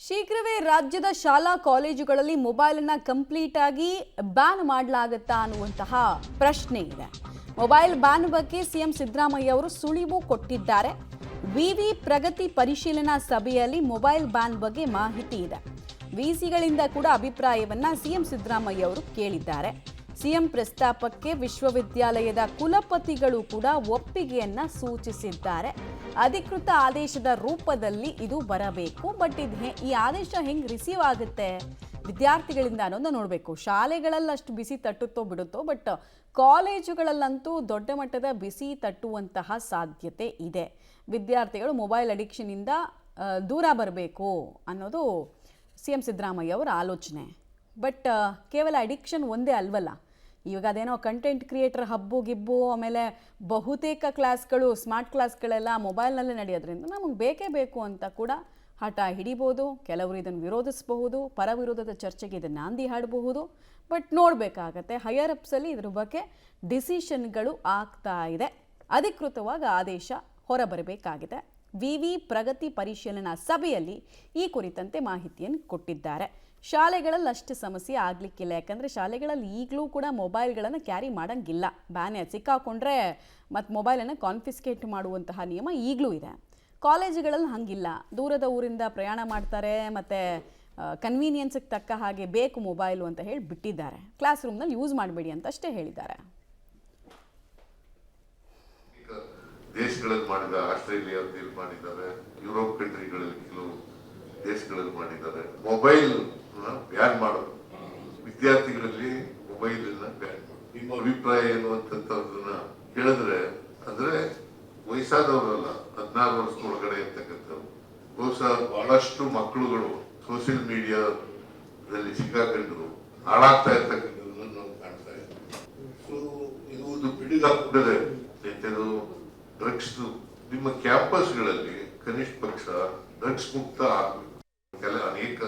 ಶೀಘ್ರವೇ ರಾಜ್ಯದ ಶಾಲಾ ಕಾಲೇಜುಗಳಲ್ಲಿ ಮೊಬೈಲ್ ಅನ್ನು ಕಂಪ್ಲೀಟ್ ಆಗಿ ಬ್ಯಾನ್ ಮಾಡಲಾಗುತ್ತಾ ಅನ್ನುವಂತಹ ಪ್ರಶ್ನೆ ಇದೆ. ಮೊಬೈಲ್ ಬ್ಯಾನ್ ಬಗ್ಗೆ ಸಿಎಂ ಸಿದ್ದರಾಮಯ್ಯ ಅವರು ಸುಳಿವು ಕೊಟ್ಟಿದ್ದಾರೆ. ವಿವಿ ಪ್ರಗತಿ ಪರಿಶೀಲನಾ ಸಭೆಯಲ್ಲಿ ಮೊಬೈಲ್ ಬ್ಯಾನ್ ಬಗ್ಗೆ ಮಾಹಿತಿ ಇದೆ. ವಿಸಿಗಳಿಂದ ಕೂಡ ಅಭಿಪ್ರಾಯವನ್ನ ಸಿಎಂ ಸಿದ್ದರಾಮಯ್ಯ ಅವರು ಕೇಳಿದ್ದಾರೆ. ಸಿಎಂ ಪ್ರಸ್ತಾಪಕ್ಕೆ ವಿಶ್ವವಿದ್ಯಾಲಯದ ಕುಲಪತಿಗಳು ಕೂಡ ಒಪ್ಪಿಗೆಯನ್ನ ಸೂಚಿಸಿದ್ದಾರೆ. ಅಧಿಕೃತ ಆದೇಶದ ರೂಪದಲ್ಲಿ ಇದು ಬರಬೇಕು. ಬಟ್ ಈ ಆದೇಶ ಹೆಂಗ್ ರಿಸೀವ್ ಆಗುತ್ತೆ ವಿದ್ಯಾರ್ಥಿಗಳಿಂದ ಅನ್ನೋದನ್ನ ನೋಡಬೇಕು. ಶಾಲೆಗಳಲ್ಲಿ ಅಷ್ಟು ಬಿಸಿ ತಟ್ಟುತ್ತೋ ಬಿಡುತ್ತೋ, ಬಟ್ ಕಾಲೇಜುಗಳಲ್ಲಂತೂ ದೊಡ್ಡ ಮಟ್ಟದ ಬಿಸಿ ತಟ್ಟುವಂತಹ ಸಾಧ್ಯತೆ ಇದೆ. ವಿದ್ಯಾರ್ಥಿಗಳು ಮೊಬೈಲ್ ಅಡಿಕ್ಷನ್ ಇಂದ ದೂರ ಬರಬೇಕು ಅನ್ನೋದು ಸಿಎಂ ಸಿದ್ದರಾಮಯ್ಯ ಅವರ ಆಲೋಚನೆ. ಬಟ್ ಕೇವಲ ಅಡಿಕ್ಷನ್ ಒಂದೇ ಅಲ್ವಲ್ಲ. ಇವಾಗ ಅದೇನೋ ಕಂಟೆಂಟ್ ಕ್ರಿಯೇಟರ್ ಹಬ್ಬು ಗಿಬ್ಬು, ಆಮೇಲೆ ಬಹುತೇಕ ಕ್ಲಾಸ್ಗಳು ಸ್ಮಾರ್ಟ್ ಕ್ಲಾಸ್ಗಳೆಲ್ಲ ಮೊಬೈಲ್ನಲ್ಲೇ ನಡೆಯೋದ್ರಿಂದ ನಮಗೆ ಬೇಕೇ ಬೇಕು ಅಂತ ಕೂಡ ಹಠ ಹಿಡಿಬೋದು. ಕೆಲವರು ಇದನ್ನು ವಿರೋಧಿಸಬಹುದು, ಪರ ವಿರೋಧದ ಚರ್ಚೆಗೆ ಇದನ್ನು ನಾಂದಿ ಹಾಡಬಹುದು. ಬಟ್ ನೋಡಬೇಕಾಗತ್ತೆ, ಹೈಯರ್ ಅಪ್ಸಲ್ಲಿ ಇದ್ರ ಬಗ್ಗೆ ಡಿಸಿಷನ್ಗಳು ಆಗ್ತಾ ಇದೆ. ಅಧಿಕೃತವಾಗಿ ಆದೇಶ ಹೊರಬರಬೇಕಾಗಿದೆ. ವಿವಿ ಪ್ರಗತಿ ಪರಿಶೀಲನಾ ಸಭೆಯಲ್ಲಿ ಈ ಕುರಿತಂತೆ ಮಾಹಿತಿಯನ್ನು ಕೊಟ್ಟಿದ್ದಾರೆ. ಶಾಲೆಗಳಲ್ಲಿ ಅಷ್ಟು ಸಮಸ್ಯೆ ಆಗಲಿಕ್ಕಿಲ್ಲ, ಯಾಕಂದರೆ ಶಾಲೆಗಳಲ್ಲಿ ಈಗಲೂ ಕೂಡ ಮೊಬೈಲ್ಗಳನ್ನು ಕ್ಯಾರಿ ಮಾಡೋಂಗಿಲ್ಲ. ಬ್ಯಾನೆ ಸಿಕ್ಕಾಕೊಂಡ್ರೆ ಮತ್ತು ಮೊಬೈಲನ್ನು ಕಾನ್ಫಿಸ್ಕೇಟ್ ಮಾಡುವಂತಹ ನಿಯಮ ಈಗಲೂ ಇದೆ. ಕಾಲೇಜುಗಳಲ್ಲಿ ಹಾಗಿಲ್ಲ. ದೂರದ ಊರಿಂದ ಪ್ರಯಾಣ ಮಾಡ್ತಾರೆ ಮತ್ತು ಕನ್ವೀನಿಯನ್ಸ್ಗೆ ತಕ್ಕ ಹಾಗೆ ಬೇಕು ಮೊಬೈಲು ಅಂತ ಹೇಳಿ ಬಿಟ್ಟಿದ್ದಾರೆ. ಕ್ಲಾಸ್ ರೂಮ್ನಲ್ಲಿ ಯೂಸ್ ಮಾಡಬೇಡಿ ಅಂತ ಅಷ್ಟೇ ಹೇಳಿದ್ದಾರೆ. ದೇಶಗಳಲ್ಲಿ ಮಾಡಿದ, ಆಸ್ಟ್ರೇಲಿಯಾದಲ್ಲಿ ಮಾಡಿದ್ದಾರೆ, ಯುರೋಪ್ ಕಂಟ್ರಿಗಳಲ್ಲಿ ಕೆಲವು ದೇಶಗಳಲ್ಲಿ ಮಾಡಿದ್ದಾರೆ. ಮೊಬೈಲ್ ಬ್ಯಾನ್ ಮಾಡೋದು, ವಿದ್ಯಾರ್ಥಿಗಳಲ್ಲಿ ಮೊಬೈಲ್ ಬ್ಯಾನ್. ನಿಮ್ಮ ಅಭಿಪ್ರಾಯ ಏನು ಅಂತದನ್ನ ಕೇಳಿದ್ರೆ, ಅಂದ್ರೆ ವಯಸ್ಸಾದವರಲ್ಲ, 16 ವರ್ಷದೊಳಗಡೆ ಇರ್ತಕ್ಕಂಥವ್ರು. ಬಹುಶಃ ಬಹಳಷ್ಟು ಮಕ್ಕಳುಗಳು ಸೋಷಿಯಲ್ ಮೀಡಿಯಾದಲ್ಲಿ ಸಿಕ್ಕಾಕೊಂಡು ಹಾಳಾಗ್ತಾ ಇರ್ತಕ್ಕಂಥದ್ದನ್ನು ನಾವು ಕಾಣ್ತಾ ಇದ್ದೀವಿ. ಸೊ ಇದು ಒಂದು ಬಿಡಿಗಾಗ್ತದೆ. ಡ್ರಗ್ಸ್ ನಿಮ್ಮ ಕ್ಯಾಂಪಸ್ಗಳಲ್ಲಿ ಕನಿಷ್ಠ ಪಕ್ಷ ಡ್ರಗ್ಸ್ ಮುಕ್ತ ಆಗಬೇಕು. ಅನೇಕ